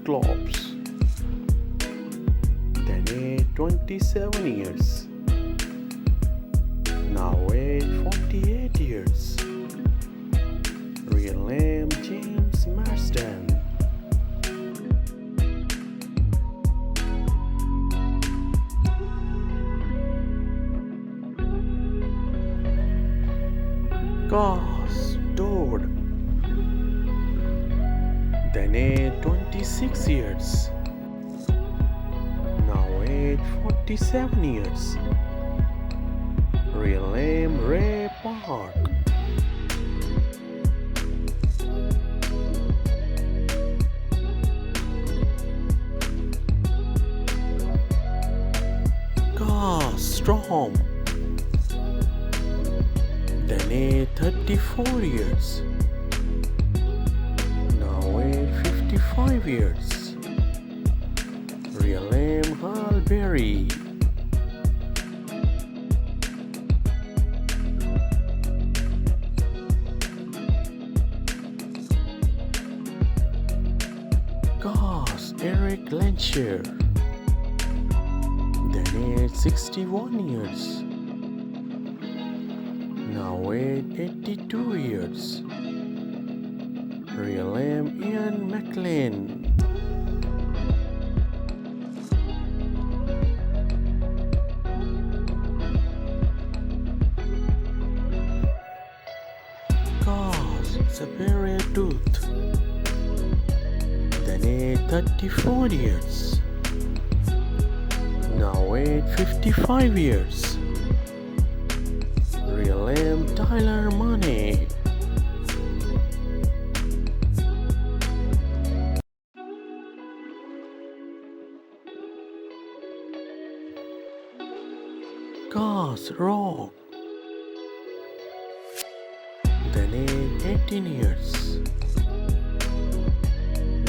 Cyclops. Then aged 27 years. Now aged 48 years. Real name James Marsden. Cast Toad. Then aged 26 years. Now aged 47 years. Real name Ray Park. Storm. Then aged 34 years. Now aged 55 years. Real name Halle Berry. Cast Eric Lensher. Then aged 61 years. Now aged 82 years. Real name Ian McKellen. Cause Superior Tooth. Then aged 34 years. Now aged 55 years. Real name Tyler Money. Cast Rock. Then aged 18 years.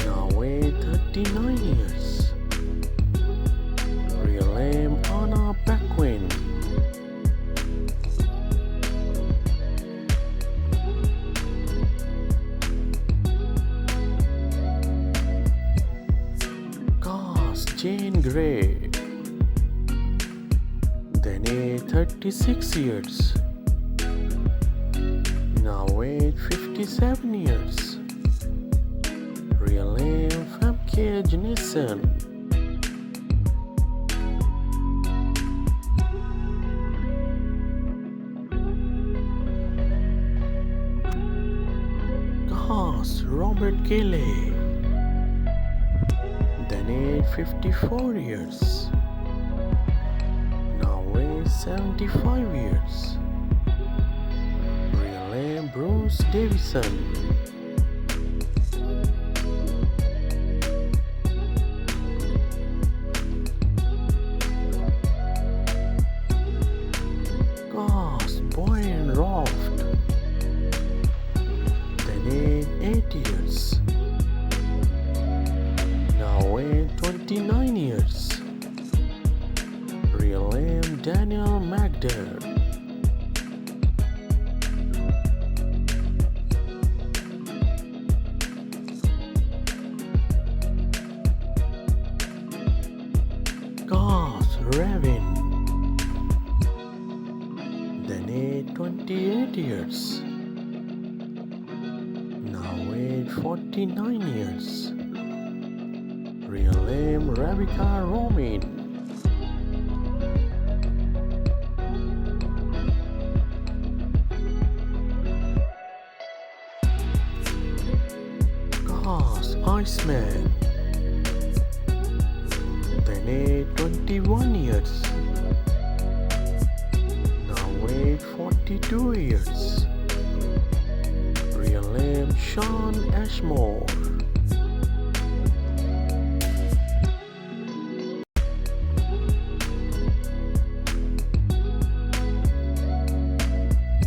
Now aged 39 years. Real name Anna Paquin. Cast Jane Grey. Then aged 36 years. Now aged 57 years. Real name Famke Janssen. Cast Robert Kelly. Then aged 54 years. Now aged 75 years. Real name Bruce Davison. Cast Boyan Roft. Then aged 8 years. Now aged 29 years. Real name Daniel Magder. Cast Raven. Then aged 28 years. Now aged 49 years. Real name Rebecca Romijn. Cast Iceman. Then aged 21 years. Now aged 42 years. Real name Shawn Ashmore.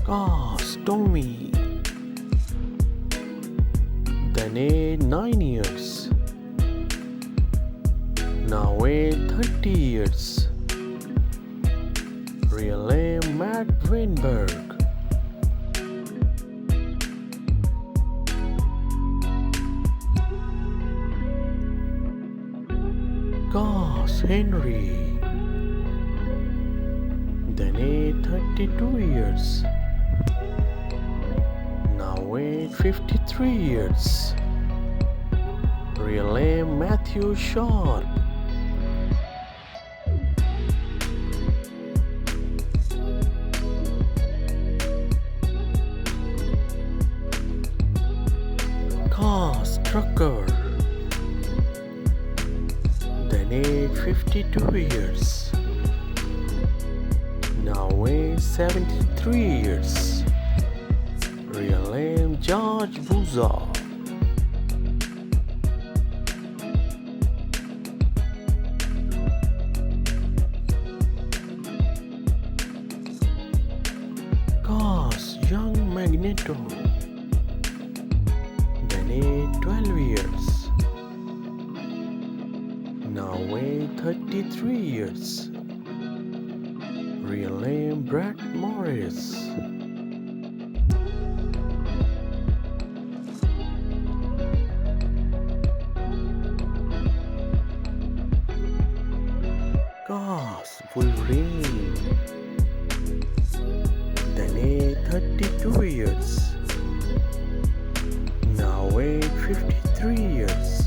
Cast Tommy. Then aged 9 years. Now aged 30 years. Real name Matt Weinberg. Henry, then aged 32 years, now aged 53 years. Real name Matthew Sharp. Cast Trucker, then aged 52 years, now aged 73 years. Real name George Boozer. Cast Young Magneto, then aged 12 years, now aged 33 years. Real name Brett Morris. Cast Wolverine, then aged 32 years, now aged 53 years.